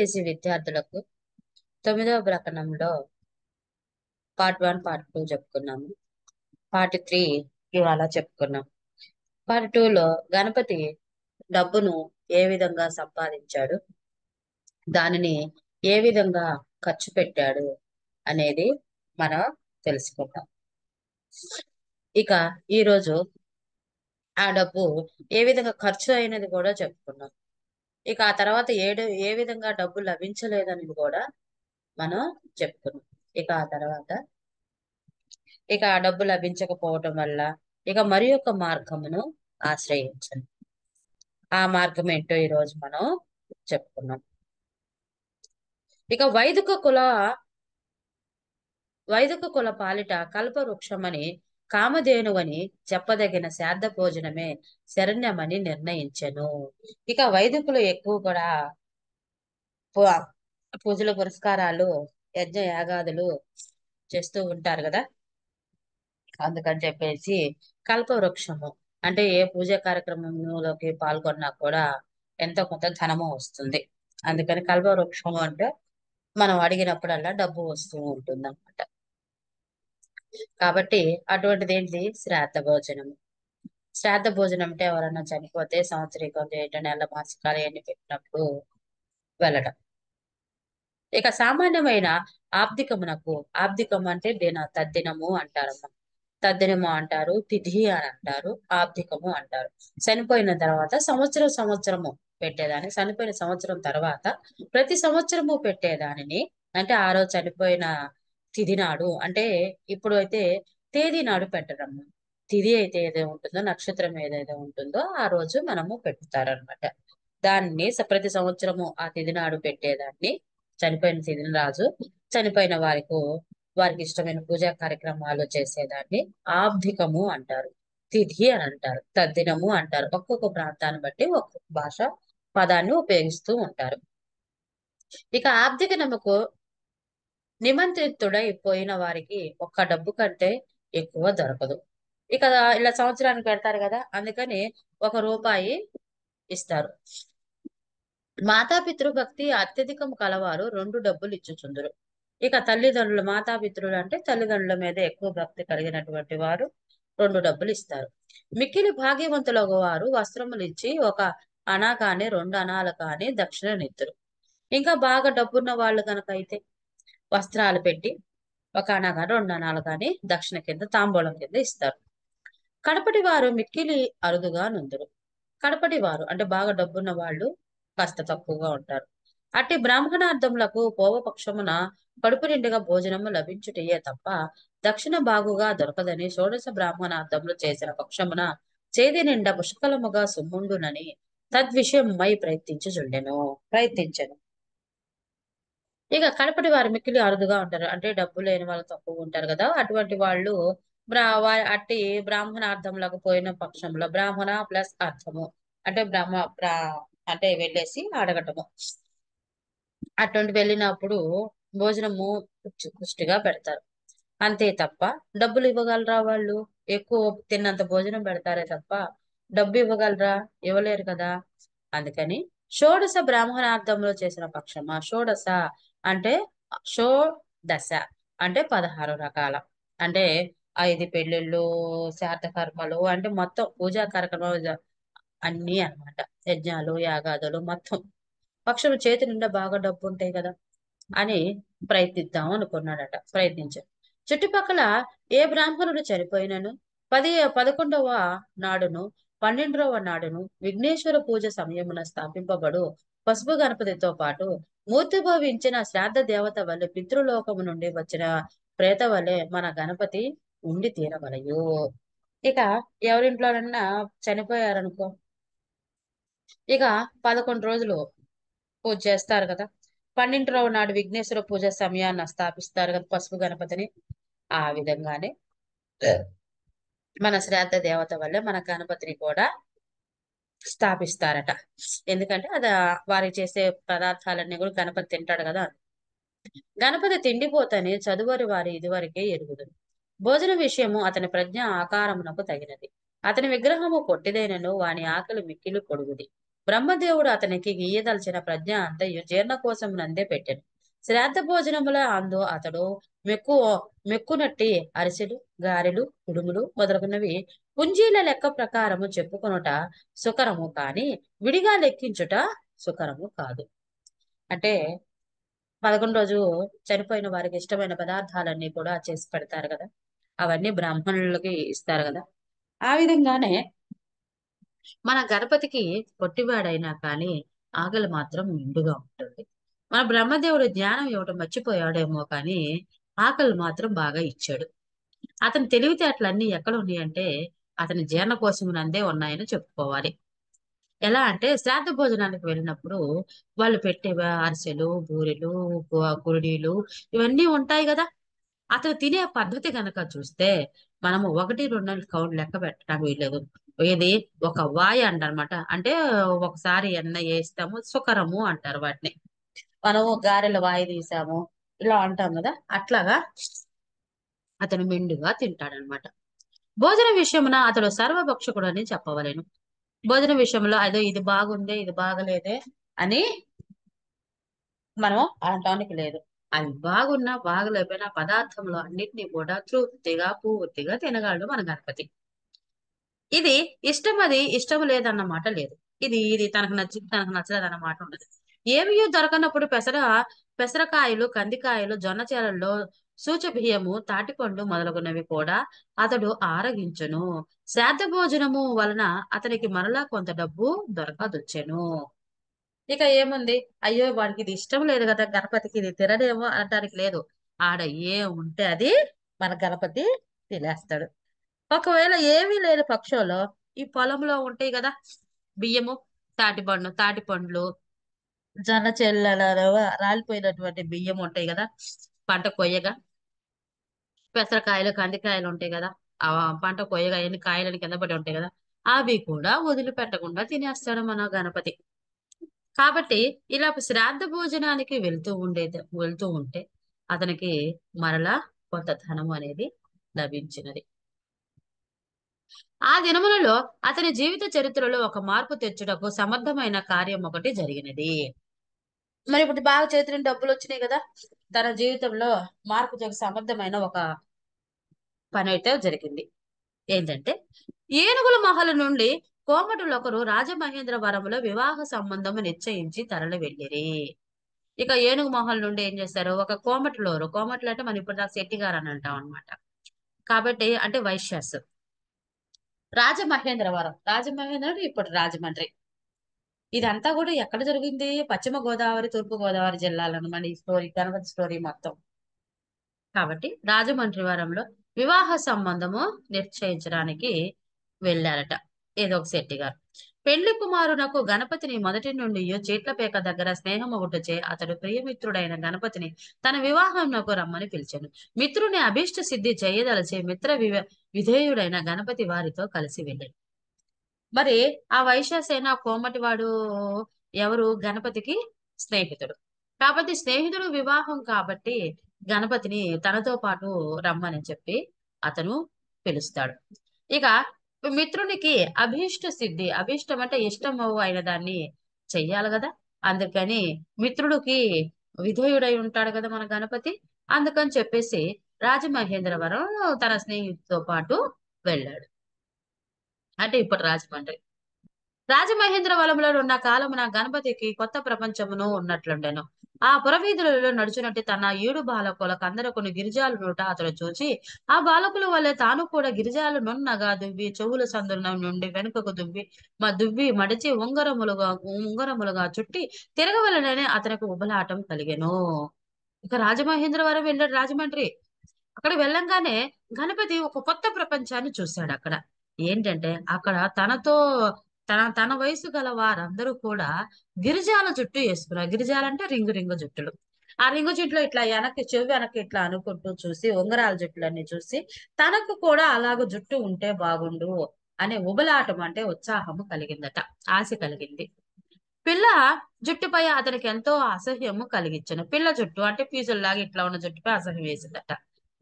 CBSE విద్యార్థులకు 9వ ప్రకరణంలో part 1, part 2 చెప్పుకున్నాము. Part 3 ఇవాళ చెప్పుకున్నాం. పార్ట్ 2లో గణపతి డబ్బును ఏ విధంగా సంపాదించాడు, దానిని ఏ విధంగా ఖర్చు పెట్టాడు అనేది మనం తెలుసుకుందాం. ఇక ఈరోజు ఆ డబ్బు ఏ విధంగా ఖర్చు అయినది కూడా చెప్పుకున్నాం. ఇక ఆ తర్వాత ఏ విధంగా డబ్బు లభించలేదని కూడా మనం చెప్పుకున్నాం. ఇక ఆ తర్వాత ఆ డబ్బు లభించకపోవటం వల్ల మరి యొక్క మార్గమును ఆశ్రయించండి. ఆ మార్గం ఏంటో ఈరోజు మనం చెప్పుకున్నాం. ఇక వైదిక కుల పాలిట కల్పవృక్షమని కామధేనువని చెప్పదగిన శ్రాద్ధ భోజనమే శరణ్యమని నిర్ణయించెను. ఇక వైదికులు ఎక్కువ కూడా పూజలు పురస్కారాలు యజ్ఞ యాగాదులు చేస్తూ ఉంటారు కదా. అందుకని చెప్పేసి కల్పవృక్షము అంటే ఏ పూజ కార్యక్రమంలోకి పాల్గొన్నా కూడా ఎంతో కొంత ధనము వస్తుంది. అందుకని కల్పవృక్షము అంటే మనం అడిగినప్పుడల్లా డబ్బు వస్తూ ఉంటుంది అన్నమాట. కాబట్టి అటువంటిది ఏంటి? శ్రాద్ధ భోజనము. శ్రాద్ధ భోజనం అంటే ఎవరన్నా చనిపోతే సంవత్సరీకం చేయటం, నెల మాసికాలు ఎన్ని పెట్టినప్పుడు వెళ్ళడం. ఇక సామాన్యమైన ఆబ్దికం అంటే తద్దినము అంటారమ్మ. తద్దినము అంటారు, తిథి అని అంటారు, ఆబ్దికము అంటారు. చనిపోయిన తర్వాత సంవత్సరము పెట్టేదాన్ని, చనిపోయిన సంవత్సరం తర్వాత ప్రతి సంవత్సరము పెట్టేదానిని, అంటే ఆ రోజు చనిపోయిన తిథి నాడు, అంటే ఇప్పుడు అయితే తేదీ నాడు పెట్టడం. తిథి అయితే ఏదో ఉంటుందో, నక్షత్రం ఏదైతే ఉంటుందో ఆ రోజు మనము పెడతారనమాట. దాన్ని ప్రతి సంవత్సరము ఆ తిథి నాడు పెట్టేదాన్ని, చనిపోయిన తిథిని రాజు చనిపోయిన వారికి ఇష్టమైన పూజా కార్యక్రమాలు చేసేదాన్ని ఆబ్ధికము అంటారు, తిథి అని అంటారు, తద్దినము అంటారు. ఒక్కొక్క ప్రాంతాన్ని బట్టి ఒక్కొక్క భాష పదాన్ని ఉపయోగిస్తూ ఉంటారు. ఇక ఆబ్ధిక నమ్మకు నిమంత్రితుడై పోయిన వారికి ఒక్క డబ్బు కంటే ఎక్కువ దొరకదు. ఇక ఇలా సంవత్సరానికి పెడతారు కదా, అందుకని ₹1 ఇస్తారు. మాతాపితృభక్తి అత్యధికం కలవారు 2 డబ్బులు ఇచ్చుచుందురు. ఇక మాతాపితృలు అంటే తల్లిదండ్రుల మీద ఎక్కువ భక్తి కలిగినటువంటి వారు 2 డబ్బులు ఇస్తారు. మిక్కిలి భాగ్యవంతులకు వారు వస్త్రములు ఇచ్చి 1 అనా కాని 2 అనాలు కాని దక్షిణనిత్తురు. ఇంకా బాగా డబ్బున్న వాళ్ళు కనుక అయితే వస్త్రాలు పెట్టి 1 అనా కాని 2 అనాలు కాని దక్షిణ కింద తాంబూలం కింద ఇస్తారు. కడపటి వారు మిక్కిలి అరుదుగా నుందురు. కడపటి వారు అంటే బాగా డబ్బున్న వాళ్ళు కాస్త తక్కువగా ఉంటారు. అట్టి బ్రాహ్మణార్థములకు పూర్వపక్షమున కడుపు నిండుగా భోజనము లభించుటయే తప్ప దక్షిణ బాగుగా దొరకదని షోడశ బ్రాహ్మణార్థములు చేసిన పక్షమున చేది నిండా పుష్కలముగా సుమ్ముండునని తద్విషయమై ప్రయత్నించను. ఇక కడపటి వారు మిక్కిలి అరుదుగా ఉంటారు, అంటే డబ్బు లేని వాళ్ళు తక్కువ ఉంటారు కదా, అటువంటి వాళ్ళు అట్టి బ్రాహ్మణార్థములకు పోయిన పక్షంలో బ్రాహ్మణ ప్లస్ అర్థము అంటే అంటే వెళ్ళేసి అడగటము, అటువంటి వెళ్ళినప్పుడు భోజనము పుష్టిగా పెడతారు. అంతే తప్ప డబ్బులు ఇవ్వగలరా? వాళ్ళు ఎక్కువ తిన్నంత భోజనం పెడతారే తప్ప డబ్బు ఇవ్వగలరా? ఇవ్వలేరు కదా. అందుకని షోడశ బ్రాహ్మణార్థంలో చేసిన పక్షమా, షోడశ అంటే షోడశ అంటే 16 రకాల, అంటే 5 పెళ్ళిళ్ళు, శ్రాద్ధ కర్మలు, అంటే మొత్తం పూజా కార్యక్రమాలు అన్ని అన్నమాట. యజ్ఞాలు యాగాదులు మొత్తం పక్షులు చేతి నిండా బాగా డబ్బు ఉంటాయి కదా అని ప్రయత్నిద్దాం అనుకున్నాడట. ప్రయత్నించాడు. చుట్టుపక్కల ఏ బ్రాహ్మణుడు చనిపోయినను 11వ నాడును 12వ నాడును విఘ్నేశ్వర పూజ సమయమున స్థాపింపబడు పసుపు గణపతితో పాటు మూర్తిభవించిన శ్రాద్ధ దేవత వలె పితృలోకము నుండి వచ్చిన ప్రేత వలె మన గణపతి ఉండి తీరవలయు. ఇక ఎవరింట్లోనన్నా చనిపోయారనుకో, ఇక 11 రోజులు పూజ చేస్తారు కదా. 12వ నాడు విఘ్నేశ్వర పూజ సమయాన్ని స్థాపిస్తారు కదా పసుపు గణపతిని. ఆ విధంగానే మన శ్రాద్ధ దేవత వల్ల మన గణపతిని కూడా స్థాపిస్తారట. ఎందుకంటే అది వారి చేసే పదార్థాలన్నీ కూడా గణపతి తింటాడు కదా. గణపతి తిండిపోతని చదువరి వారి ఇదివరకే ఎరుగుదురు. భోజన విషయము అతని ప్రజ్ఞ ఆకారమునకు తగినది. అతని విగ్రహము పొట్టిదైనను వాని ఆకలి మిక్కిలి పొడుగుది. బ్రహ్మదేవుడు అతనికి గీయదలిచిన ప్రజ్ఞ అంతయు జీర్ణ కోసం నందే పెట్టెను. శ్రాద్ధ భోజనముల అందు అతడు మెక్కు మెక్కునట్టి అరిసెలు, గారెలు, కుడుములు మొదలగునవి పుంజీల లెక్క ప్రకారము చెప్పుకొనుట సుకరము కాని విడిగా లెక్కించుట సుకరము కాదు. అంటే 11 రోజు చనిపోయిన వారికి ఇష్టమైన పదార్థాలన్నీ కూడా చేసి పెడతారు కదా! అవన్నీ బ్రాహ్మణులకి ఇస్తారు కదా! ఆ విధంగానే మన గణపతికి పొట్టివాడైనా కానీ ఆకలి మాత్రం నిండుగా ఉంటుంది. మన బ్రహ్మదేవుడు జ్ఞానం ఇవ్వటం మర్చిపోయాడేమో కానీ ఆకలి మాత్రం బాగా ఇచ్చాడు. అతని తెలివితేటలన్నీ ఎక్కడ ఉన్నాయంటే అతని జీర్ణకోశం నందే ఉన్నాయని చెప్పుకోవాలి. ఎలా అంటే శ్రాద్ధ భోజనానికి వెళ్ళినప్పుడు వాళ్ళు పెట్టే అరిసెలు, బూరెలు, కురడీలు ఇవన్నీ ఉంటాయి గదా! అతను తినే పద్ధతి గనక చూస్తే మనము 1, 2 అని కౌంట్ లెక్క పెట్టడానికి వీల్లేదు. ఏది ఒక వాయి అంటారనమాట. అంటే ఒకసారి ఎన్న ఏస్తాము, సుకరము అంటారు వాటిని. మనము గారెల వాయి తీసాము ఇలా అంటాం గదా! అట్లాగా అతను మెండుగా తింటాడనమాట. భోజన విషయమున అతడు సర్వభక్షకుడని చెప్పవలెను. భోజన విషయంలో అదో ఇది బాగుందే, ఇది బాగలేదే అని మనం అనటానికి లేదు. అవి బాగున్నా, బాగలేకపోయినా పదార్థంలో అన్నిటిని కూడా తృప్తిగా, పూర్తిగా తినగలడు మన గణపతి. ఇది ఇష్టం లేదన్న మాట లేదు. ఇది తనకు నచ్చింది, తనకు నచ్చలేదన్న మాట ఉండదు. ఏమియో దొరకనప్పుడు పెసరకాయలు, కందికాయలు, జొన్న చేలల్లో సూచబియ్యము, తాటిపండు మొదలగునవి కూడా అతడు ఆరగించును. శ్రాద్ధ భోజనము వలన అతనికి మరలా కొంత డబ్బు దొరకదొచ్చెను. ఇక ఏముంది? అయ్యో! వాడికి ఇది ఇష్టం లేదు గదా! గణపతికి ఇది తినడేమో అనటానికి లేదు. ఆడ ఏం ఉంటే అది మన గణపతి తినేస్తాడు. ఒకవేళ ఏమీ లేని పక్షంలో ఈ పొలంలో ఉంటాయి గదా! బియ్యము, తాటిపండ్లు, జొన్న చేలలో రాలిపోయినటువంటి బియ్యం ఉంటాయి గదా! పంట కొయ్యగా, పెసరకాయలు, కందికాయలు ఉంటాయి గదా! ఆ పంట కొయ్యగా ఎన్ని కాయలని కింద పడి ఉంటాయి గదా! అవి కూడా వదిలిపెట్టకుండా తినేస్తాడు మన గణపతి. కాబట్టి ఇలా శ్రాద్ధ భోజనానికి వెళ్తూ ఉంటే అతనికి మరలా కొంత ధనం అనేది లభించినది. ఆ దినములలో అతని జీవిత చరిత్రలో ఒక మార్పు తెచ్చుటకు సమర్థమైన కార్యం ఒకటి జరిగినది. మరి ఇప్పుడు బాగా చేతి నిండా డబ్బులొచ్చినాయి గదా! తన జీవితంలో సమర్థమైన ఒక పనైతే జరిగింది. ఏంటంటే, ఏనుగుల మహల్ నుండి కోమటులొకరు రాజమహేంద్రవరములో వివాహ సంబంధము నిశ్చయించి తరలి వెళ్ళిరి. ఇక ఏనుగు మహల్ నుండి ఏం చేశారు? ఒక కోమట్లు అంటే మనం ఇప్పుడు దాకా శెట్టిగారు అని అంటాం అనమాట. కాబట్టి అంటే వైశ్యాస్. రాజమహేంద్రం ఇప్పుడు రాజమండ్రి. ఇదంతా కూడా ఎక్కడ జరిగింది? పశ్చిమ గోదావరి, తూర్పు గోదావరి జిల్లాలనమాట ఈ స్టోరీ గణపతి స్టోరీ మొత్తం. కాబట్టి రాజమండ్రివరంలో వివాహ సంబంధము నిశ్చయించడానికి వెళ్ళారట. ఏదో ఒక శెట్టి గారు. పెళ్లి కుమారునకు గణపతిని మొదటి నుండి చీట్లపేక దగ్గర స్నేహము ఒకటిచే అతడు ప్రియమిత్రుడైన గణపతిని తన వివాహమునకు రమ్మని పిలిచాను. మిత్రుని అభీష్ట సిద్ధి చేయదలచి విధేయుడైన గణపతి వారితో కలిసి వెళ్ళాడు. మరి ఆ వైశ్యసేన కోమటివాడు ఎవరు? గణపతికి స్నేహితుడు. కాబట్టి స్నేహితుడు వివాహం కాబట్టి గణపతిని తనతో పాటు రమ్మని చెప్పి అతను పిలుస్తాడు. ఇక మిత్రునికి అభీష్ట సిద్ధి, అభీష్టం అంటే ఇష్టము అయిన దాన్ని చెయ్యాలి గదా! అందుకని మిత్రుడికి విధేయుడై ఉంటాడు గదా మన గణపతి. అందుకని చెప్పేసి రాజమహేంద్రవరం తన స్నేహితుడితో పాటు వెళ్ళాడు. అంటే ఇప్పుడు రాజమండ్రి. రాజమహేంద్రవరములో ఉన్న కాలమున గణపతికి కొత్త ప్రపంచమును ఉన్నట్లుండెను. ఆ పురవీధులలో నడుచునట్టి తన 7 బాలకులకందరకును గిరిజాలు నోట అతడు చూచి, ఆ బాలకుల వల్లే తాను కూడా గిరిజాలు నున్నగా దువ్వి, చెవుల సందున నుండి వెనుకకు దువ్వి మడిచి ఉంగరములుగా చుట్టి తిరగవలెనని అతనికి ఉబలాటం కలిగెను. ఇక రాజమహేంద్రవరం వెళ్ళాడు రాజమండ్రి. అక్కడ వెళ్ళంగానే గణపతి ఒక కొత్త ప్రపంచాన్ని చూసాడక్కడ. ఏంటంటే అక్కడ తన వయసు గల వారందరూ కూడా గిరిజాల జుట్టు యేసుకున్నారు. గిరిజాలంటే రింగు జుట్టులు. ఆ రింగు జుట్టులో ఇట్లా చెవి వెనక్కి ఇట్లా అనుకుంటూ చూసి, ఉంగరాల జుట్టులన్నీ చూసి, తనకు కూడా అలాగ జుట్టు ఉంటే బాగుండు అనే ఉబలాటం అంటే ఉత్సాహము కలిగిందట. ఆశ కలిగింది. పిల్ల జుట్టుపై అతనికి ఎంతో అసహ్యము కలిగించెను. పిల్ల జుట్టు అంటే పీచుల్లాగా ఇట్లా ఉన్న జుట్టుపై అసహ్యం వేసిందట.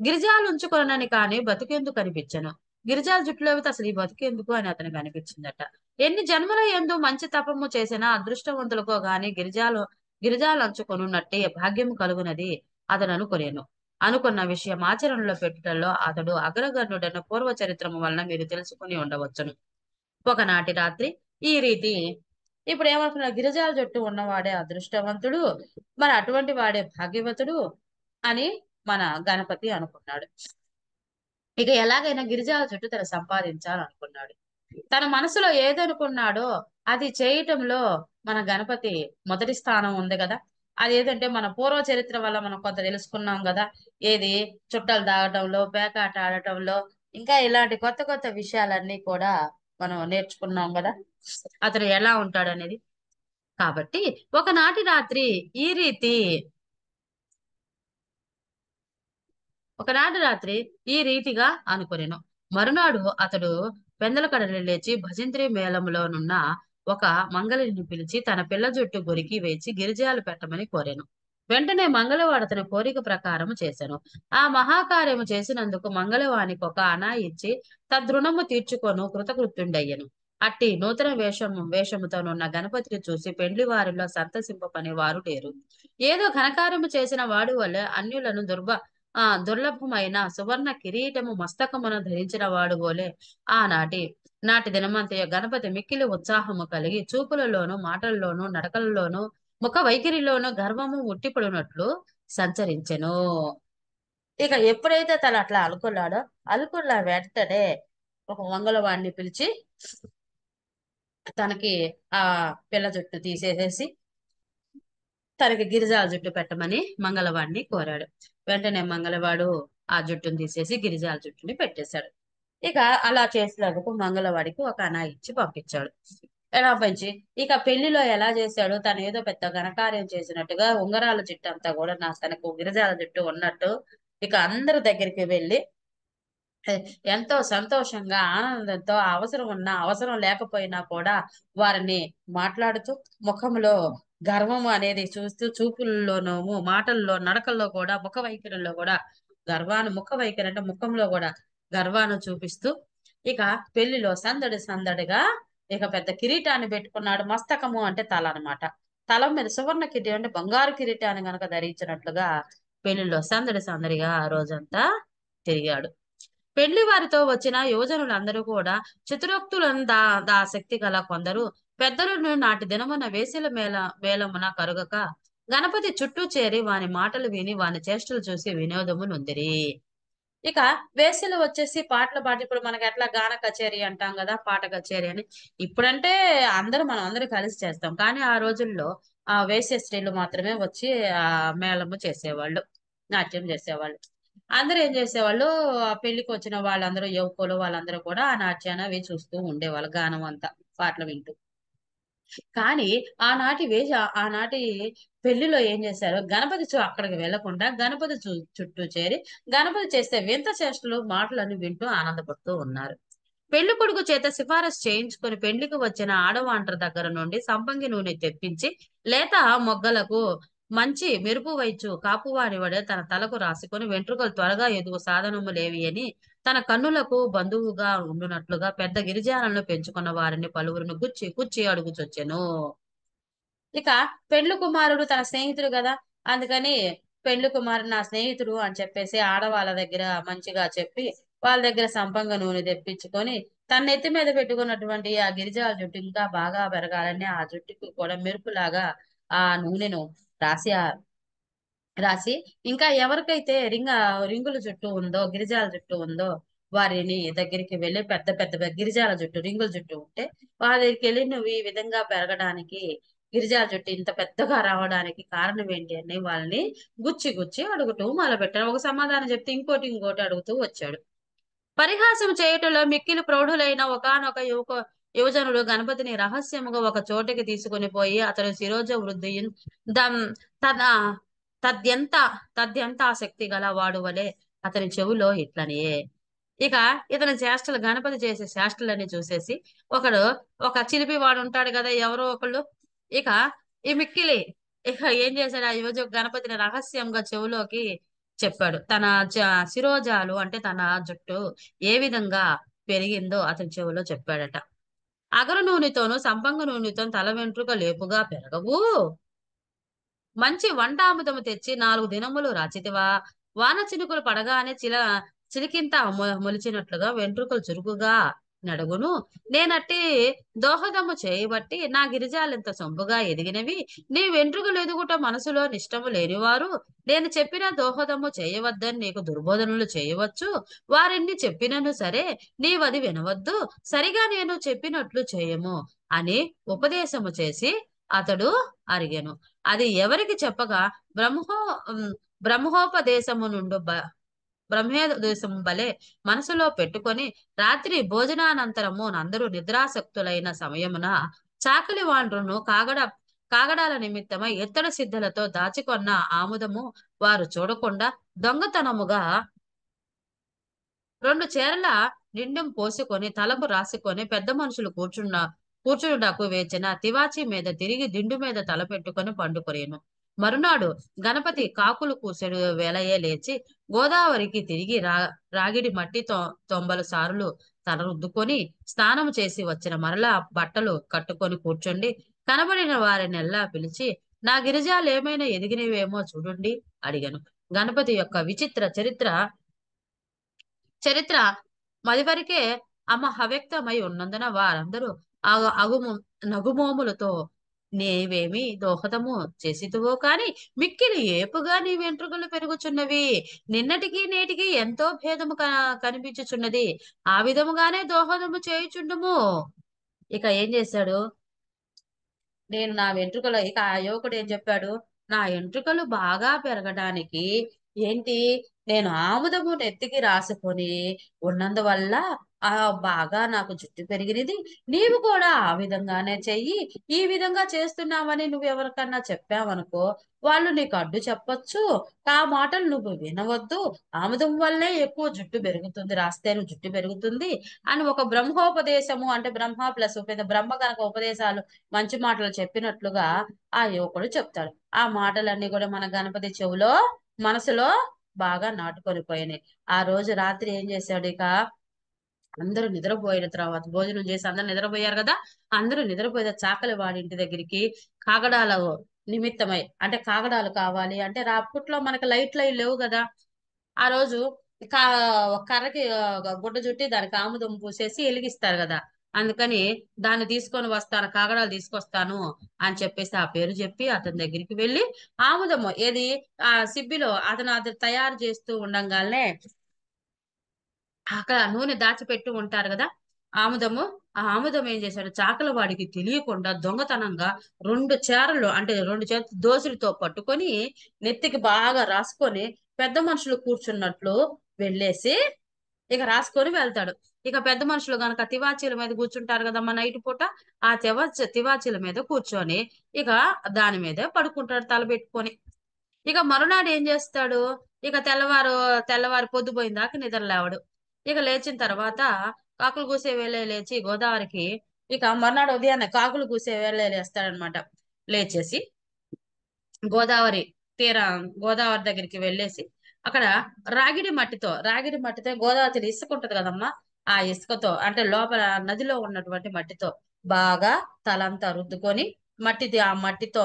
గిరిజాలు ఉంచుకొనని కానీ బతుకెందుకు అనిపించెను. గిరిజాల జుట్టులో అయితే అసలు ఈ బతుకెందుకు అని అతనికి అనిపించిందట. ఎన్ని జన్మల యందు మంచి తపము చేసిన అదృష్టవంతులకో గాని గిరిజాలంచుకొనున్నట్టే భాగ్యము కలుగునది అతను అనుకొనేను. అనుకున్న విషయం ఆచరణలో పెట్టుటలో అతడు అగ్రగణ్యుడన్న పూర్వ చరిత్రము వలన మీరు తెలుసుకుని ఉండవచ్చును. ఒకనాటి రాత్రి ఈ రీతి ఇప్పుడు ఏమంటున్నారు, గిరిజాల జుట్టు ఉన్నవాడే అదృష్టవంతుడు, మరి అటువంటి వాడే భాగ్యవతుడు అని మన గణపతి అనుకున్నాడు. ఇక ఎలాగైనా గిరిజాల జుట్టు తను సంపాదించాలనుకున్నాడు. తన మనసులో ఏదనుకున్నాడో అది చేయటంలో మన గణపతి మొదటి స్థానం ఉంది కదా. అది ఏదంటే మన పూర్వ చరిత్ర వల్ల మనం కొంత తెలుసుకున్నాం కదా. ఏది, చుట్టలు తాగటంలో, పేకాట ఆడటంలో, ఇంకా ఇలాంటి కొత్త కొత్త విషయాలన్నీ కూడా మనం నేర్చుకున్నాం కదా, అతను ఎలా ఉంటాడనేది. కాబట్టి ఒకనాటి రాత్రి ఈ రీతి ఒకనాటి రాత్రి ఈ రీతిగా అనుకొనెను. మరునాడు అతడు పెందలకడలి లేచి భజంత్రి మేళములోనున్న ఒక మంగలిని పిలిచి తన పిల్ల జుట్టు గొరికి వేచి గిరిజాలు పెట్టమని కోరెను. వెంటనే మంగళవాడు అతని కోరిక ప్రకారము చేసెను. ఆ మహాకార్యము చేసినందుకు మంగళవానికి ఒక అనా ఇచ్చి తద్రుణము తీర్చుకొను కృతకృత్యుండయ్యను. అట్టి నూతన వేషముతోనున్న గణపతిని చూసి పెండ్లి వారిలో సంతసింపని వారు లేరు. ఏదో ఘనకార్యము చేసిన వాడు వలె అన్యులను దుర్లభమైన సువర్ణ కిరీటము మస్తకమున ధరించిన వాడు వలె ఆనాటి నాటి దినమంతయు గణపతి మిక్కిలి ఉత్సాహము కలిగి చూపులలోను, మాటల్లోను, నడకలలోను, ముఖ వైఖరిలోను గర్వము ఉట్టిపడినట్లు సంచరించెను. ఇక ఎప్పుడైతే తను అట్లా అనుకున్నాడో, అనుకున్న వెంటనే ఒక మంగళవాడిని పిలిచి తనకి ఆ పిల్ల జుట్టు తీసేసేసి తనకి గిరిజాల జుట్టు పెట్టమని మంగళవాడిని కోరాడు. వెంటనే మంగళవాడు ఆ జుట్టును తీసేసి గిరిజాల జుట్టుని పెట్టేశాడు. ఇక అలా చేసినందుకు మంగళవాడికి ఒక అనా ఇచ్చి పంపించాడు. ఎలా పంచి ఇక పెళ్లిలో ఎలా చేశాడు, తను ఏదో పెద్ద ఘనకార్యం చేసినట్టుగా ఉంగరాల జుట్టు అంతా కూడా తనకు గిరిజాల జుట్టు ఉన్నట్టు ఇక అందరి దగ్గరికి వెళ్ళి ఎంతో సంతోషంగా, ఆనందంతో, అవసరం ఉన్నా అవసరం లేకపోయినా కూడా వారిని మాట్లాడుతూ ముఖంలో గర్వం అనేది చూస్తూ, చూపుల్లోనూ, మాటల్లో, నడకల్లో కూడా, ముఖ వైఖరిలో కూడా ముఖ వైఖరి అంటే ముఖంలో కూడా గర్వాన్ని చూపిస్తూ ఇక పెళ్లిలో సందడి సందడిగా ఇక పెద్ద కిరీటాన్ని పెట్టుకున్నాడు. మస్తకము అంటే తల అన్నమాట. తల మీద సువర్ణ కిరీటం అంటే బంగారు కిరీటాన్ని గనక ధరించినట్లుగా పెళ్లిలో సందడి సందడిగా ఆ రోజంతా తిరిగాడు. పెళ్లి వారితో వచ్చిన యువజనులందరూ కూడా చతురోక్తులను శక్తి గల కొందరు పెద్దలను నాటి దినమున వేసిల మేళమున కరుగక గణపతి చుట్టూ చేరి వాని మాటలు విని వాని చేష్టలు చూసి వినోదము నొందిరి. ఇక వేసవిలో వచ్చేసి పాటలు పాడి ఇప్పుడు మనకి ఎట్లా గాన కచేరీ అంటాం కదా, పాట కచేరీ అని. ఇప్పుడంటే మనం అందరూ కలిసి చేస్తాం, కానీ ఆ రోజుల్లో ఆ వేశ్య స్త్రీలు మాత్రమే వచ్చి ఆ మేళము చేసేవాళ్ళు, నాట్యం చేసేవాళ్ళు. అందరూ ఏం చేసేవాళ్ళు, ఆ పెళ్లికి వచ్చిన వాళ్ళందరూ యువకులు వాళ్ళందరూ కూడా ఆ నాట్యాన్ని అవి చూస్తూ ఉండేవాళ్ళు, గానం అంతా, పాటలు వింటూ. కానీ ఆనాటి పెళ్లిలో ఏం చేశారు, గణపతి అక్కడికి వెళ్లకుండా గణపతి చుట్టూ చేరి గణపతి చేస్తే వింత చేష్టలు మాటలను వింటూ ఆనందపడుతూ ఉన్నారు. పెళ్లి కొడుకు చేత సిఫారసు చేయించుకొని పెళ్లికి వచ్చిన ఆడవాంటర్ దగ్గర నుండి సంపంగి నూనె తెప్పించి లేత మొగ్గలకు మంచి మెరుపు వైచు కాపువాని వడే తన తలకు రాసుకొని వెంట్రుకలు త్వరగా ఎదుగు సాధనము లేవి అని తన కన్నులకు బంధువుగా ఉండునట్లుగా పెద్ద గిరిజాలను పెంచుకున్న వారిని పలువురిని గుచ్చి కుచ్చి అడుగుచొచ్చెను. ఇక పెండ్లు కుమారుడు తన స్నేహితుడు కదా, అందుకని పెండ్లు కుమారుడు నా స్నేహితుడు అని చెప్పేసి ఆడవాళ్ళ దగ్గర మంచిగా చెప్పి వాళ్ళ దగ్గర సంపంగ నూనె తెప్పించుకొని తన నెత్తి మీద పెట్టుకున్నటువంటి ఆ గిరిజాల జుట్టు ఇంకా బాగా పెరగాలని ఆ జుట్టుకు కూడా మెరుపులాగా ఆ నూనెను రాసి రాసి ఇంకా ఎవరికైతే రింగుల జుట్టు ఉందో, గిరిజాల జుట్టు ఉందో వారిని దగ్గరికి వెళ్ళి పెద్ద పెద్ద గిరిజాల జుట్టు, రింగుల జుట్టు ఉంటే వాళ్ళ దగ్గరికి వెళ్ళి నువ్వు ఈ విధంగా పెరగడానికి, గిరిజాల జుట్టు ఇంత పెద్దగా రావడానికి కారణం ఏంటి అని వాళ్ళని గుచ్చి గుచ్చి అడుగుతూ మొదలుపెట్టాడు. ఒక సమాధానం చెప్తే ఇంకోటి అడుగుతూ వచ్చాడు. పరిహాసం చేయుటలో మిక్కిలి ప్రౌఢులైన ఒకానొక యువజనుడు గణపతిని రహస్యముగా ఒక చోటికి తీసుకుని పోయి అతడు శిరోజ వృద్ధి దం తన తద్యంత తద్యంత ఆసక్తి గల వాడు వలె అతని చెవులో ఇట్లనియే. ఇక ఇతని చేష్టలు, గణపతి చేసే చేష్టలన్నీ చూసేసి ఒకడు, ఒక చిలిపి వాడు ఉంటాడు కదా ఎవరో ఒకళ్ళు, ఇక ఈ మిక్కిలి ఇక ఏం చేశాడు, ఆ యువజ గణపతిని రహస్యంగా చెవులోకి చెప్పాడు. తన శిరోజాలు అంటే తన జుట్టు ఏ విధంగా పెరిగిందో అతని చెవిలో చెప్పాడట. అగరు నూనెతోనూ సంపంగ నూనెతోను తల వెంట్రుక లేపుగా పెరగవు. మంచి వంటాముదము తెచ్చి 4 దినములు రాచితివా? వాన చినుకులు పడగానే చిలికింత మొలిచినట్లుగా వెంట్రుకలు చురుకుగా నడుగును. నేనట్టి దోహదము చేయబట్టి నా గిరిజాలెంత సొంపుగా ఎదిగినవి. నీ వెంట్రుకలు ఎదుగుట మనసులో నిష్టము లేనివారు నేను చెప్పిన దోహదము చేయవద్దని నీకు దుర్బోధనలు చేయవచ్చు. వారెన్ని చెప్పినను సరే నీవది వినవద్దు. సరిగా నేను చెప్పినట్లు చేయము అని ఉపదేశము చేసి అతడు అరిగెను. అది ఎవరికి చెప్పగా బ్రహ్మో ఉమ్, బ్రహ్మోపదేశము నుండు బ్రహ్మోపదేశం వలె మనసులో పెట్టుకొని రాత్రి భోజనానంతరము అందరూ నిద్రాసక్తులైన సమయమున చాకలి వాండ్రును కాగడాల నిమిత్తమై ఎత్తడి సిద్ధలతో దాచికొన్న ఆముదము వారు చూడకుండా దొంగతనముగా 2 చేరల నిండెం పోసుకొని తలకు రాసుకొని పెద్ద మనుషులు కూర్చుండకు వేచిన తివాచి మీద తిరిగి దిండు మీద తల పెట్టుకొని పండుకొనేను. మరునాడు గణపతి కాకులు కూసెడు వేళయే లేచి గోదావరికి తిరిగి రాగిడి మట్టి 90 సార్లు తల రుద్దుకొని స్నానం చేసి వచ్చిన మరలా బట్టలు కట్టుకొని కూర్చుండి కనబడిన వారినెల్లా పిలిచి నా గిరిజాలేమైనా ఎదిగినవేమో చూడండి అడిగాను. గణపతి యొక్క విచిత్ర చరిత్ర మదివరకే అవ్యక్తమై ఉన్నందున వారందరూ అగుము నగుమోములతో నీవేమి దోహదము చేసితువో కాని మిక్కిలి ఏపుగా నీ వెంట్రుకలు పెరుగుచున్నవి. నిన్నటికి నేటికి ఎంతో భేదము కనిపించుచున్నది. ఆ విధముగానే దోహదము చేయుచుండుము. ఇక ఏం చేశాడు? నేను నా వెంట్రుకలు ఇక ఆ యువకుడు ఏం చెప్పాడు? నా వెంట్రుకలు బాగా పెరగడానికి ఏంటి, నేను ఆముదము నెత్తికి రాసుకొని ఉన్నందువల్ల ఆ బాగా నాకు జుట్టు పెరిగినది. నీవు కూడా ఆ విధంగానే చెయ్యి. ఈ విధంగా చేస్తున్నావని నువ్వు ఎవరికన్నా చెప్పావనుకో వాళ్ళు నీకు అడ్డు చెప్పొచ్చు. ఆ మాటలు నువ్వు వినవద్దు. ఆముదం వల్లే ఎక్కువ జుట్టు పెరుగుతుంది, రాస్తేను జుట్టు పెరుగుతుంది అని ఒక బ్రహ్మోపదేశము, అంటే బ్రహ్మ ప్లస్ బ్రహ్మ కనుక ఉపదేశాలు మంచి మాటలు చెప్పినట్లుగా ఆ యువకుడు చెప్తాడు. ఆ మాటలన్నీ కూడా మన గణపతి చెవులో మనసులో బాగా నాటుకొని పోయినాయి. ఆ రోజు రాత్రి ఏం చేశాడు? ఇక అందరూ నిద్రపోయిన తర్వాత భోజనం చేసి అందరూ నిద్రపోయారు కదా. అందరూ నిద్రపోయిన చాకలి వాడి ఇంటి దగ్గరికి కాగడాల నిమిత్తమై, అంటే కాగడాలు కావాలి అంటే అప్పట్లో మనకి లైట్లు అవి లేవు కదా. ఆ రోజు కా కర్రకి గుడ్డ చుట్టి దానికి ఆముదం పూసేసి వెలిగిస్తారు కదా. అందుకని దాన్ని తీసుకొని వస్తాను, కాగడాలు తీసుకొస్తాను అని చెప్పేసి ఆ పేరు చెప్పి అతని దగ్గరికి వెళ్ళి ఆముదము ఏది ఆ సిబ్బిలో అతను తయారు చేస్తూ ఉండంగానే అక్కడ నూనె దాచిపెట్టి ఉంటారు కదా ఆముదము. ఆ ఆముదం ఏం చేశాడు? చాకల వాడికి తెలియకుండా దొంగతనంగా 2 చేరలు, అంటే 2 చేతులు దోసులతో పట్టుకొని నెత్తికి బాగా రాసుకొని పెద్ద మనుషులు కూర్చున్నట్లు వెళ్ళేసి ఇక రాసుకొని వెళ్తాడు. ఇక పెద్ద మనుషులు గనక తివాచీల మీద కూర్చుంటారు కదమ్మా నైట్ పూట. ఆ తివాచీల మీద కూర్చొని ఇక దాని మీదే పడుకుంటాడు తల పెట్టుకొని. ఇక మరునాడు ఏం చేస్తాడు? ఇక తెల్లవారు పొద్దుపోయిందాక నిద్ర లేవడు. ఇక లేచిన తర్వాత కాకులు కూసే వేళ లేచి గోదావరికి, ఇక మర్నాడు ఉదయాన్నే కాకులు కూసే వేళ లేస్తాడనమాట. లేచేసి గోదావరి గోదావరి దగ్గరికి వెళ్ళేసి అక్కడ రాగిడి మట్టితో గోదావరి ఇసుక ఉంటది కదమ్మా. ఆ ఇసుకతో, అంటే లోపల నదిలో ఉన్నటువంటి మట్టితో బాగా తలంతా రుద్దుకొని ఆ మట్టితో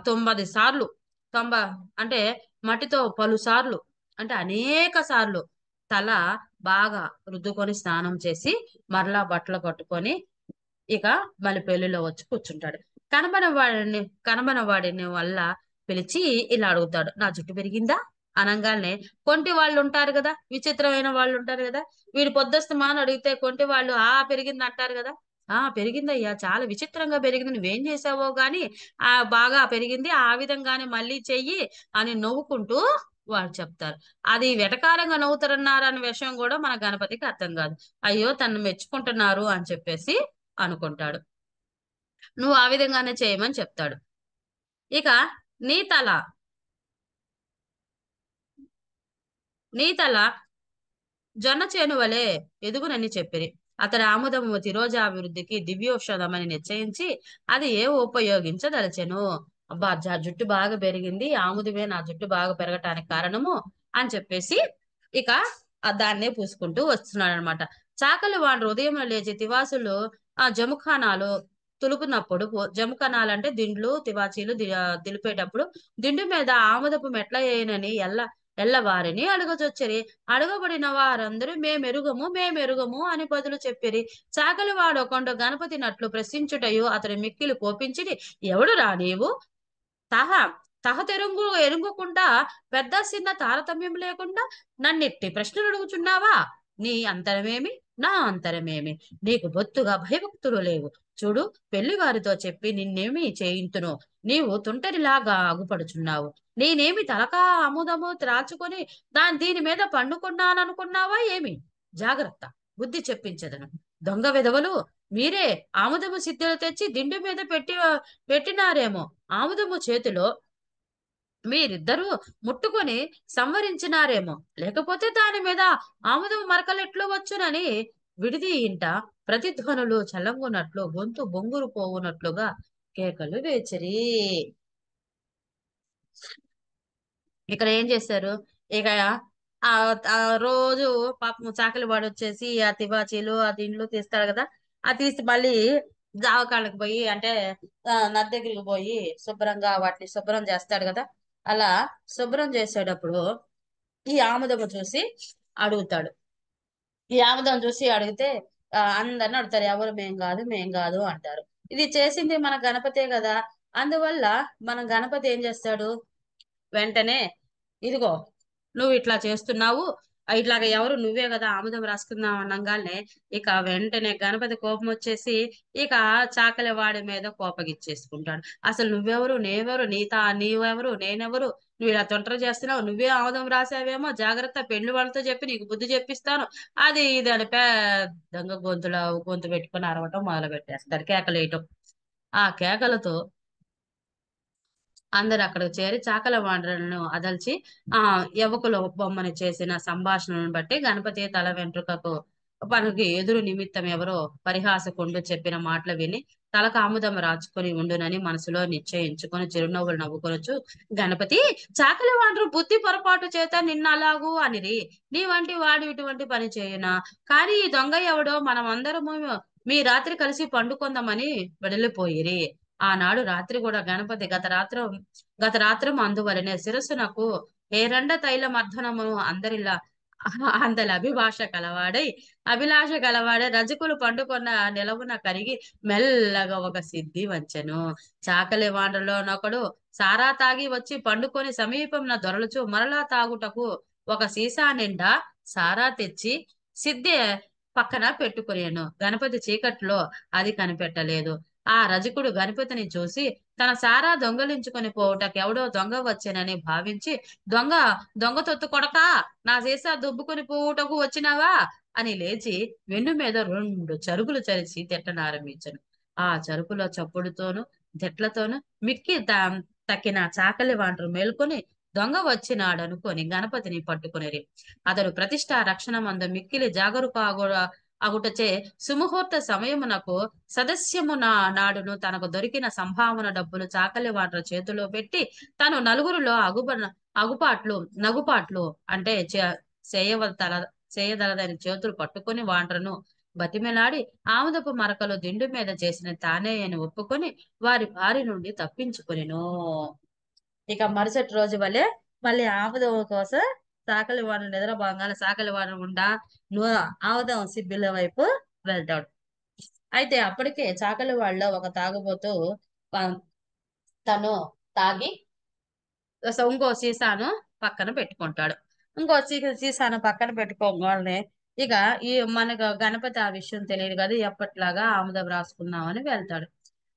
90 సార్లు, తొంభై అంటే మట్టితో పలుసార్లు, అంటే అనేక సార్లు తల బాగా రుద్దుకొని స్నానం చేసి మరలా బట్టలు కట్టుకొని ఇక మళ్ళీ పెళ్లిలో వచ్చి కూర్చుంటాడు. కనబన వాడిని వల్ల పిలిచి ఇలా అడుగుతాడు, నా జుట్టు పెరిగిందా అనంగానే కొంటి వాళ్ళు ఉంటారు కదా, విచిత్రమైన వాళ్ళు ఉంటారు కదా. వీడు పొద్దుస్తమాను అడిగితే కొంటి వాళ్ళు పెరిగింది అంటారు కదా. పెరిగిందయ్యా, చాలా విచిత్రంగా పెరిగింది, నువ్వేం చేసావో గాని బాగా పెరిగింది, ఆ విధంగానే మళ్ళీ చెయ్యి అని నవ్వుకుంటూ వాళ్ళు చెప్తారు. అది వెటకారంగా నవ్వుతారన్నారు అనే విషయం కూడా మన గణపతికి అర్థం కాదు. అయ్యో తను మెచ్చుకుంటున్నారు అని చెప్పేసి అనుకుంటాడు. నువ్వు ఆ విధంగానే చేయమని చెప్తాడు. ఇక నీ తల నీ తల జొన్న చేను వలె ఎదుగునని చెప్పిరి. అతడి ఆముదము తిరోజాభివృద్ధికి దివ్యౌషధమని నిశ్చయించి అది ఉపయోగించదలచెను. అబ్బా, జుట్టు బాగా పెరిగింది, ఆముదమే నా జుట్టు బాగా పెరగటానికి కారణము అని చెప్పేసి ఇక దాన్నే పూసుకుంటూ వస్తున్నాడు అనమాట. చాకలి వాడు ఉదయం లేచి తివాసులు ఆ జముఖానాలు తులుపునప్పుడు జముఖానాలు అంటే దిండ్లు తివాచీలు దిలిపేటప్పుడు దిండు మీద ఆముదపు మెట్ల ఏయనని ఎల్లవారిని అడుగజొచ్చరి. అడుగబడిన వారందరూ మేమెరుగము అని బదులు చెప్పిరి. చాకలి వాడొకండు గణపతి నట్లు ప్రశ్నించుటయు అతడు మిక్కిలి కోపించిడి. ఎవడురా నీవు? తహ తహ ఎరుంగుకుండా పెద్ద చిన్న తారతమ్యం లేకుండా నన్నిట్టి ప్రశ్నలు అడుగుచున్నావా? నీ అంతరమేమి, నా అంతరమేమి? నీకు బొత్తుగా భయభక్తులు లేవు. చూడు, పెళ్లి వారితో చెప్పి నిన్నేమి చేయింతును? నీవు తుంటరిలాగా అగుపడుచున్నావు. నేనేమి తలకా అముదము త్రాచుకొని దీని మీద పండుకున్నాననుకున్నావా ఏమి? జాగ్రత్త, బుద్ధి చెప్పించదను. దొంగ విధవలు, మీరే ఆముదము సిద్ధులు తెచ్చి దిండు మీద పెట్టినారేమో. ఆముదము చేతిలో మీరిద్దరూ ముట్టుకొని సంవరించినారేమో. లేకపోతే దాని మీద ఆముదము మరకలెట్లు వచ్చునని విడిది ఇంట ప్రతిధ్వనులు చల్లంగునట్లు గొంతు బొంగురు పోవునట్లుగా కేకలు వేచిరి. ఇక్కడ ఏం చేశారు? ఇక ఆ ఆ రోజు పాపం చాకలి వాడు వచ్చేసి ఆ తివాచీలు ఆ దిండ్లు తీస్తాడు కదా, ఆ తీసి మళ్ళీ జావకాళ్ళకి పోయి అంటే నది దగ్గరికి పోయి శుభ్రంగా వాటిని శుభ్రం చేస్తాడు కదా. అలా శుభ్రం చేసేటప్పుడు ఈ ఆముదము చూసి అడుగుతాడు. ఈ ఆముదం చూసి అడిగితే అందరిని అడుగుతారు, ఎవరు మేం కాదు అంటారు. ఇది చేసింది మన గణపతే కదా. అందువల్ల మన గణపతి ఏం చేస్తాడు? వెంటనే, ఇదిగో నువ్వు ఇట్లా చేస్తున్నావు, ఇట్లాగ ఎవరు నువ్వే కదా ఆముదం రాసుకుందాం అనగానే ఇక వెంటనే గణపతి కోపం వచ్చేసి ఇక చాకలి వాడి మీద కోపగిచ్చేసుకుంటాడు. అసలు నువ్వెవరు, నేనెవరు, నీవెవరు, నేనెవరు? నువ్వు ఇలా తొంటర చేస్తున్నావు, నువ్వే ఆముదం రాసావేమో, జాగ్రత్త, పెళ్లి వాళ్ళతో చెప్పి నీకు బుద్ధి చెప్పిస్తాను, అది ఇది అని పెద్దంగా గొంతు పెట్టుకుని అరవటం మొదలు పెట్టేస్తారు, కేకలేయటం. ఆ కేకలతో అందరు అక్కడ చేరి చాకల వాండ్రలను అదల్చి ఆ యవకుల బొమ్మని చేసిన సంభాషణను బట్టి గణపతి తల వెంట్రుకకు పనికి ఎదురు నిమిత్తం ఎవరో పరిహాసకుండు చెప్పిన మాటలు విని తలకు ఆముదం రాచుకొని ఉండునని మనసులో నిశ్చయించుకొని చిరునవ్వులు నవ్వుకొనొచ్చు. గణపతి, చాకలి వాండ్రు బుద్ధి పొరపాటు చేత నిన్న అలాగూ అనిరి. నీ వంటి వాడు ఇటువంటి పని చేయునా? కానీ ఈ దొంగ ఎవడో మనం అందరము మీ రాత్రి కలిసి పండుకొందామని వెడలిపోయిరి. ఆనాడు రాత్రి కూడా గణపతి గత రాత్రం అందువలనే శిరస్సునకు హేరండ తైల మర్దనమును అందరి అభిలాష కలవాడై రజకులు పండుకొన్న నిలవున కరిగి మెల్లగా ఒక సిద్ధి వంచెను. చాకలి వాండ్రలోనొకడు సారా తాగి వచ్చి పండుకొని సమీపంన దొరలుచు మరలా తాగుటకు ఒక సీసా నిండా సారా తెచ్చి సిద్ధి పక్కన పెట్టుకునేను. గణపతి చీకట్లో అది కనిపెట్టలేదు. ఆ రజకుడు గణపతిని చూసి తన సారా దొంగలించుకొని పోవుటకు ఎవడో దొంగ వచ్చేనని భావించి, దొంగ దొంగ తొత్తు కొడకా, నా సీసా దొబ్బుకొని పోవుటకు వచ్చినావా అని లేచి వెన్ను మీద 2 చరుకులు చరిచి తిట్టనారంభించను. ఆ చరుకుల చప్పుడుతోనూ తిట్లతోనూ మిక్కి తక్కిన చాకలి వాండ్రు మేల్కొని దొంగ వచ్చినాడనుకొని గణపతిని పట్టుకునిరి. అతడు ప్రతిష్ఠా రక్షణ మందు మిక్కిలి అగుటచే సుముహూర్త సమయమునకు సదస్యము నాడును తనకు దొరికిన సంభావన డబ్బులు చాకలి వాండ్ర చేతిలో పెట్టి తను నలుగురిలో నగుపాట్లు అంటే చేయవతల చేయదలదని చేతులు పట్టుకుని వాండ్రను బతిమెలాడి ఆముదపు మరకలు దిండు మీద చేసిన తానే అని ఒప్పుకొని వారి బారి నుండి తప్పించుకునిను. ఇక మరుసటి రోజు వలె మళ్ళీ ఆముదం కోసం సాకలి వాడు నిద్రపోగానే సాకలి వాడు గుండా నువ్వు ఆముదం సిబ్బిల వైపు వెళ్తాడు. అయితే అప్పటికే చాకలి వాళ్ళలో ఒక తాగుబోతూ ఆ, తను తాగి ఇంకో సీసాను పక్కన పెట్టుకుంటాడు. ఇంకో సీసాను పక్కన పెట్టుకోగానే ఇక ఈ మనకు గణపతి ఆ విషయం తెలియదు కదా, ఎప్పట్లాగా ఆముదం రాసుకుందామని వెళ్తాడు.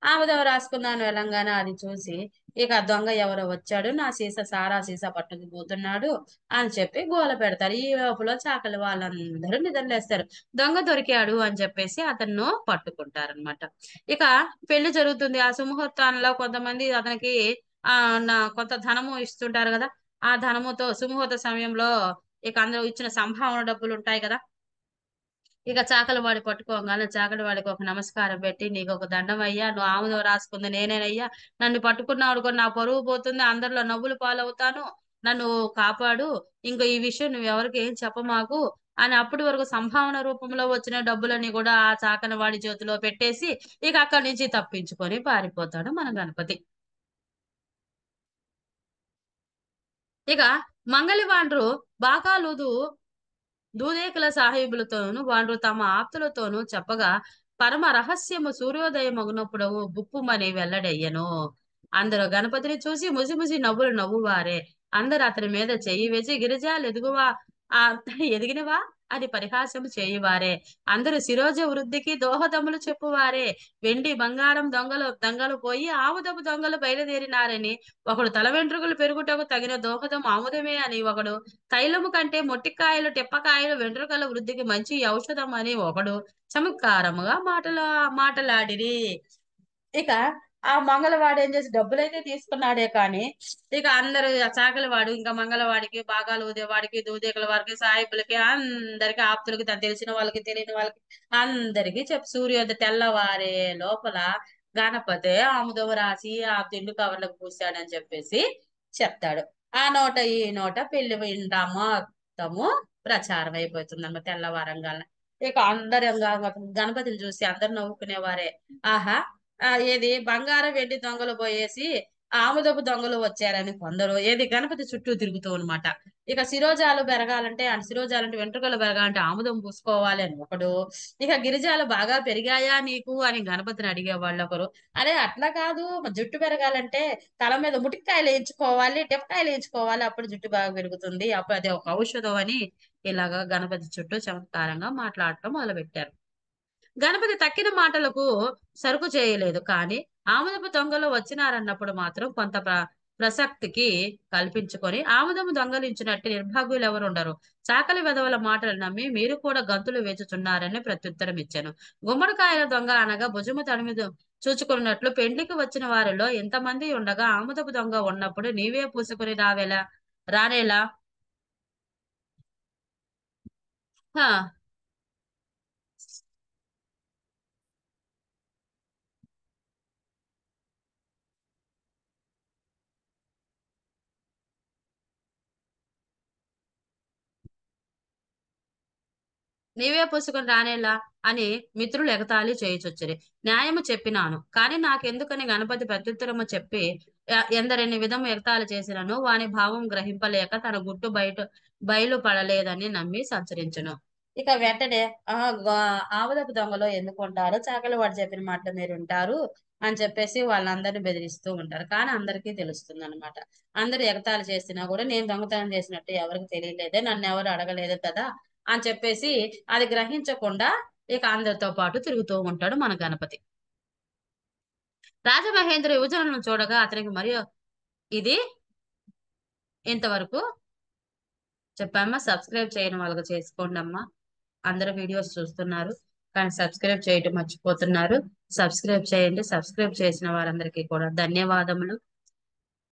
ఆముదం రాసుకుందామని వెళ్ళంగానే అది చూసి ఇక దొంగ ఎవరో వచ్చాడు, నా సారా సీసా పట్టుకుపోతున్నాడు అని చెప్పి గోల పెడతారు. ఈ లోపల చాకలి వాళ్ళందరూ నిద్రలేస్తారు. దొంగ దొరికాడు అని చెప్పేసి అతను పట్టుకుంటారనమాట. ఇక పెళ్లి జరుగుతుంది. ఆ సుముహూర్తంలో కొంతమంది అతనికి కొంత ధనము ఇస్తుంటారు కదా. ఆ ధనముతో సుముహూర్త సమయంలో ఇక అందరూ ఇచ్చిన సంభావన డబ్బులు ఉంటాయి కదా. ఇక చాకలి వాడి పట్టుకోగానే చాకలి వాడికి ఒక నమస్కారం పెట్టి, నీకు ఒక దండం అయ్యా, నువ్వు ఆముదం రాసుకుంది నేనేనయ్యా, నన్ను పట్టుకున్నాడు కూడా నా పరువు పోతుంది, అందరిలో నవ్వులు పాలవుతాను, నన్ను కాపాడు, ఇంకో ఈ విషయం నువ్వు ఎవరికి ఏం చెప్పమాకు, అని అప్పటి వరకు సంభావన రూపంలో వచ్చిన డబ్బులని కూడా ఆ చాకన వాడి చేతిలో పెట్టేసి ఇక అక్కడి నుంచి తప్పించుకొని పారిపోతాడు మన గణపతి. ఇక మంగళవాండ్రు బాకాలుదు దూదేకుల సాహేబులతోనూ వారు తమ ఆప్తులతోనూ చెప్పగా పరమ రహస్యము సూర్యోదయమగునప్పుడు గుప్పుమని వెల్లడయ్యను. అందరూ గణపతిని చూసి ముసిముసి నవ్వులు నవ్వువారే. అందరు అతని మీద చెయ్యి వేసి గిరిజాలు ఎదుగువా ఆ ఎదిగినవా అని పరిహాసము చేయువారే. అందరూ శిరోజ వృద్ధికి దోహదములు చెప్పువారే. వెండి బంగారం దొంగలు పోయి ఆముదపు దొంగలు బయలుదేరినారని ఒకడు తల వెంట్రుకలు పెరుగుటకు తగిన దోహదం ఆముదమే అని ఒకడు, తైలము కంటే మొట్టికాయలు టెప్పకాయలు వెంట్రుకల వృద్ధికి మంచి ఔషధం అని ఒకడు చమత్కారముగా మాటలాడిరి. ఇక ఆ మంగళవాడు ఏం చేసి డబ్బులైతే తీసుకున్నాడే కానీ ఇక అందరు ఆ చాకలివాడు ఇంకా మంగళవాడికి బాగాలు ఊదేవాడికి దూదేకుల వారికి సాయిబులకి అందరికి ఆప్తులకి తను తెలిసిన వాళ్ళకి తెలియని వాళ్ళకి అందరికి చెప్పు సూర్యోదయ తెల్లవారే లోపల గణపతి ఆముదం రాసి ఆ తిండి కవర్లకు పూసాడని చెప్పేసి చెప్తాడు. ఆ నోట ఈ నోట పెళ్లి వింటాము మొత్తము ప్రచారం అయిపోతుంది అన్నమాట తెల్లవారంగా. ఇక అందరు గణపతిని చూసి అందరు నవ్వుకునేవారే. ఆహా ఏది బంగారం వెండి దొంగలు పోయేసి ఆముదపు దొంగలు వచ్చారని కొందరు ఏది గణపతి చుట్టూ తిరుగుతూ అనమాట. ఇక శిరోజాలు పెరగాలంటే శిరోజాలంటే వెంట్రుకలు పెరగాలంటే ఆముదం పూసుకోవాలి అని ఒకడు, ఇక గిరిజాలు బాగా పెరిగాయా నీకు అని గణపతిని అడిగేవాళ్ళు ఒకరు. అరే అట్లా కాదు, జుట్టు పెరగాలంటే తల మీద ముటిక్కాయలు వేయించుకోవాలి టెపకాయలు వేయించుకోవాలి అప్పుడు జుట్టు బాగా పెరుగుతుంది, అప్పుడు అదే ఒక ఔషధం అని ఇలాగా గణపతి చుట్టూ చమత్కారంగా మాట్లాడటం మొదలుపెట్టారు. గణపతి తక్కిన మాటలకు సరుకు చేయలేదు కానీ ఆముదపు దొంగలు వచ్చినారన్నప్పుడు మాత్రం కొంత ప్రసక్తికి కల్పించుకొని ఆముదము దొంగలించినట్టు నిర్భాగ్యులు ఎవరు ఉండరు. చాకలి వెధవల మాటలు నమ్మి మీరు కూడా గంతులు వేచుచున్నారని ప్రత్యుత్తరం ఇచ్చాను. గుమ్మడికాయల దొంగ అనగా భుజము తడిమి చూచుకున్నట్లు పెండ్లికి వచ్చిన వారిలో ఎంతమంది ఉండగా ఆముదపు దొంగ ఉన్నప్పుడు నీవే పూసుకుని రానేలా. హా నీవే పుసుకొని రానేలా అని మిత్రులు ఎగతాళి చేయుచొచ్చిరి. న్యాయము చెప్పినాను కాని నాకెందుకని గణపతి ప్రత్యుత్తరము చెప్పి ఎందరెన్ని విధము ఎగతాళి చేసినను వాని భావం గ్రహింపలేక తన గుట్టు బయలు పడలేదని నమ్మి సంచరించును. ఇక వెంటనే ఆవుదపు దొంగలో ఎందుకు ఉంటారు, చాకలి వాడు చెప్పిన మాట మీరు ఉంటారు అని చెప్పేసి వాళ్ళందరినీ బెదిరిస్తూ ఉంటారు. కానీ అందరికీ తెలుస్తుంది అనమాట. అందరూ ఎగతాళి చేసినా కూడా నేను దొంగతనం చేసినట్టు ఎవరికి తెలియలేదే, నన్ను ఎవరు అడగలేదు కదా అని చెప్పేసి అది గ్రహించకుండా ఇక అందరితో పాటు తిరుగుతూ ఉంటాడు మన గణపతి. రాజమహేంద్ర యువజనులను చూడగా అతనికి మరియు ఇది ఇంతవరకు చెప్పామ్మా. సబ్స్క్రైబ్ చేయని వాళ్ళకి చేసుకోండి అమ్మా. అందరు వీడియోస్ చూస్తున్నారు కానీ సబ్స్క్రైబ్ చేయటం మర్చిపోతున్నారు. సబ్స్క్రైబ్ చేయండి. సబ్స్క్రైబ్ చేసిన వారందరికీ కూడా ధన్యవాదములు.